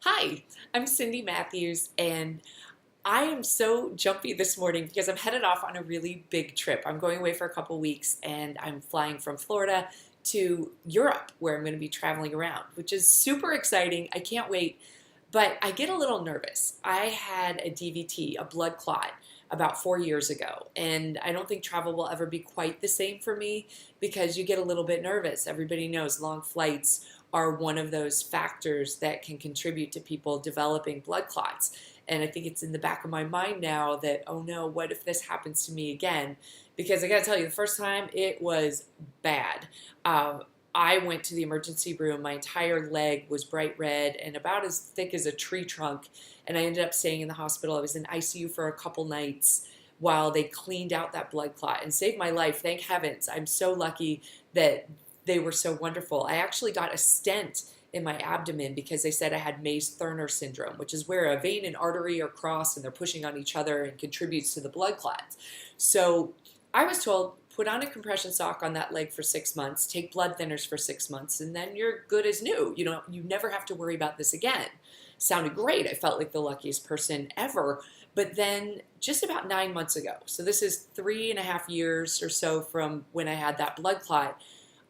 Hi, I'm Cindy Matthews, and I am so jumpy this morning because I'm headed off on a really big trip. I'm going away for a couple weeks, and I'm flying from Florida to Europe, where I'm going to be traveling around, which is super exciting. I can't wait, but I get a little nervous. I had a DVT, a blood clot, about 4 years ago, and I don't think travel will ever be quite the same for me because you get a little bit nervous. Everybody knows long flights are one of those factors that can contribute to people developing blood clots. And I think it's in the back of my mind now that, oh no, what if this happens to me again? Because I gotta tell you, the first time it was bad. I went to the emergency room. My entire leg was bright red and about as thick as a tree trunk. And I ended up staying in the hospital. I was in ICU for a couple nights while they cleaned out that blood clot and saved my life. Thank heavens. I'm so lucky that they were so wonderful. I actually got a stent in my abdomen because they said I had Mays-Thurner syndrome, which is where a vein and artery are crossed and they're pushing on each other and contributes to the blood clots. So I was told, put on a compression sock on that leg for 6 months, take blood thinners for 6 months, and then you're good as new. You never have to worry about this again. Sounded great. I felt like the luckiest person ever. But then just about 9 months ago, so this is 3.5 years or so from when I had that blood clot,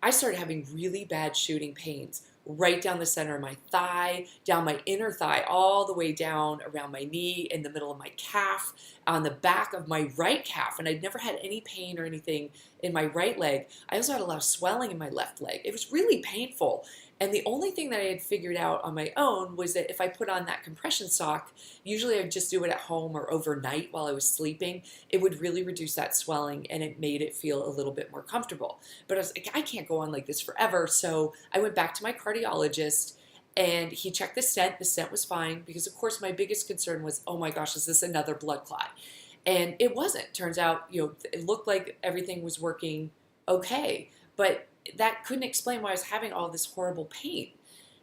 I started having really bad shooting pains right down the center of my thigh, down my inner thigh, all the way down around my knee, in the middle of my calf, on the back of my right calf. And I'd never had any pain or anything in my right leg. I also had a lot of swelling in my left leg. It was really painful. And the only thing that I had figured out on my own was that if I put on that compression sock, usually I would just do it at home or overnight while I was sleeping, it would really reduce that swelling and it made it feel a little bit more comfortable. But I was like, I can't go on like this forever. So I went back to my cardiologist and he checked the stent. The stent was fine because, of course, my biggest concern was, oh my gosh, is this another blood clot? And it wasn't. Turns out, it looked like everything was working okay. But that couldn't explain why I was having all this horrible pain.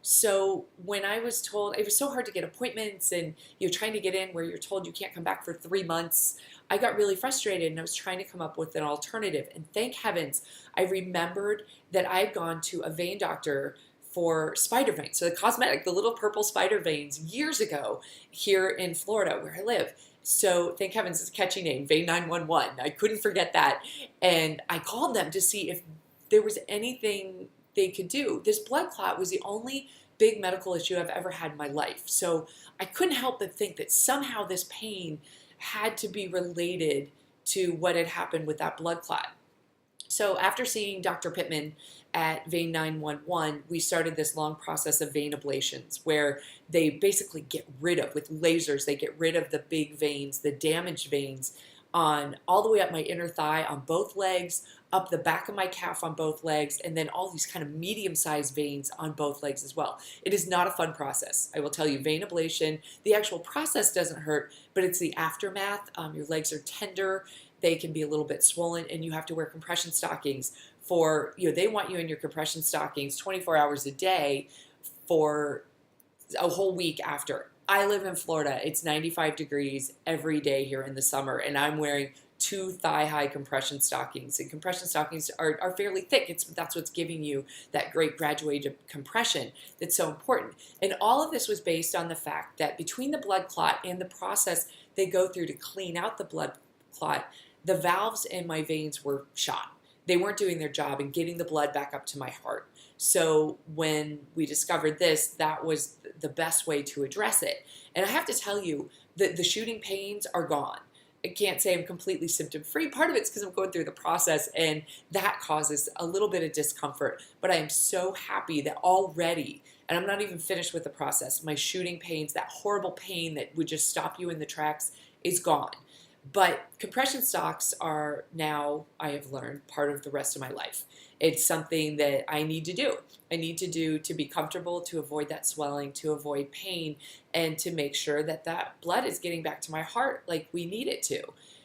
So when I was told, it was so hard to get appointments and you're trying to get in where you're told you can't come back for 3 months, I got really frustrated and I was trying to come up with an alternative. And thank heavens, I remembered that I had gone to a vein doctor for spider veins, so the cosmetic, the little purple spider veins years ago here in Florida where I live. So thank heavens, it's a catchy name, Vein 911. I couldn't forget that. And I called them to see if there was anything they could do. This blood clot was the only big medical issue I've ever had in my life. So I couldn't help but think that somehow this pain had to be related to what had happened with that blood clot. So after seeing Dr. Pittman at Vein 911, we started this long process of vein ablations where they basically get rid of, with lasers, they get rid of the big veins, the damaged veins on all the way up my inner thigh on both legs, up the back of my calf on both legs, and then all these kind of medium-sized veins on both legs as well. It is not a fun process. I will tell you, vein ablation, the actual process doesn't hurt, but it's the aftermath. Your legs are tender, they can be a little bit swollen, and you have to wear compression stockings for, they want you in your compression stockings 24 hours a day for a whole week after. I live in Florida. It's 95 degrees every day here in the summer, and I'm wearing 2 thigh-high compression stockings. And compression stockings are fairly thick. That's what's giving you that great graduated compression that's so important. And all of this was based on the fact that between the blood clot and the process they go through to clean out the blood clot, the valves in my veins were shot. They weren't doing their job in getting the blood back up to my heart. So when we discovered this, that was the best way to address it. And I have to tell you that the shooting pains are gone. I can't say I'm completely symptom-free. Part of it's because I'm going through the process and that causes a little bit of discomfort. But I am so happy that already, and I'm not even finished with the process, my shooting pains, that horrible pain that would just stop you in the tracks, is gone. But compression stocks are now, I have learned, part of the rest of my life. It's something that I need to do. I need to do to be comfortable, to avoid that swelling, to avoid pain, and to make sure that that blood is getting back to my heart like we need it to.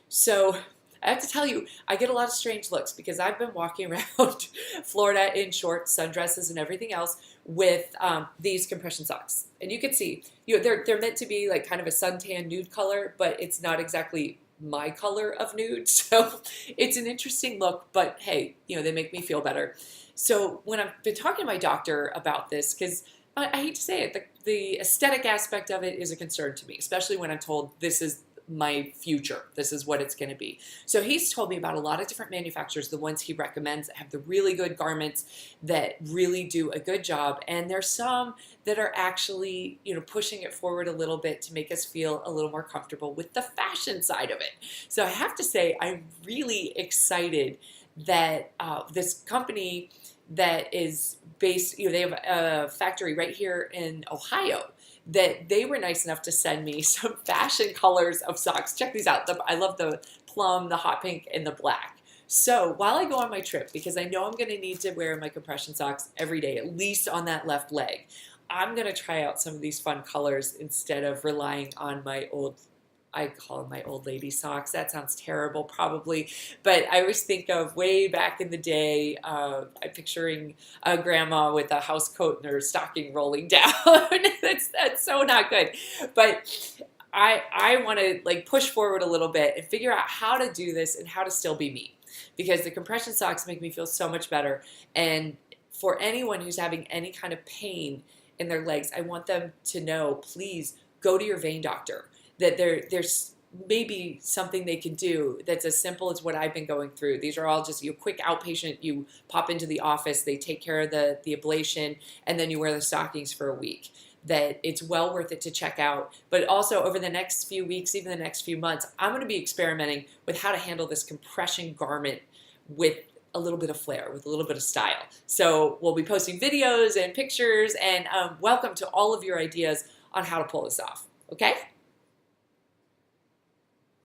So I have to tell you, I get a lot of strange looks because I've been walking around Florida in shorts, sundresses, and everything else with these compression socks. And you can see, they're meant to be like kind of a suntan nude color, but it's not exactly my color of nude. So it's an interesting look, but hey, they make me feel better. So when I've been talking to my doctor about this, because I hate to say it, the aesthetic aspect of it is a concern to me, especially when I'm told this is my future. This is what it's going to be. So he's told me about a lot of different manufacturers, the ones he recommends that have the really good garments that really do a good job. And there's some that are actually, pushing it forward a little bit to make us feel a little more comfortable with the fashion side of it. So I have to say, I'm really excited that this company that is based, they have a factory right here in Ohio, that they were nice enough to send me some fashion colors of socks. Check these out. I love the plum, the hot pink, and the black. So while I go on my trip, because I know I'm going to need to wear my compression socks every day, at least on that left leg, I'm going to try out some of these fun colors instead of relying on my old, I call them my old lady socks. That sounds terrible, probably. But I always think of way back in the day, I'm picturing a grandma with a house coat and her stocking rolling down. that's so not good. But I want to push forward a little bit and figure out how to do this and how to still be me. Because the compression socks make me feel so much better. And for anyone who's having any kind of pain in their legs, I want them to know, please go to your vein doctor. That there's maybe something they can do that's as simple as what I've been going through. These are all just quick outpatient. You pop into the office, they take care of the ablation, and then you wear the stockings for a week. That it's well worth it to check out. But also over the next few weeks, even the next few months, I'm going to be experimenting with how to handle this compression garment with a little bit of flair, with a little bit of style. So we'll be posting videos and pictures, and welcome to all of your ideas on how to pull this off. Okay?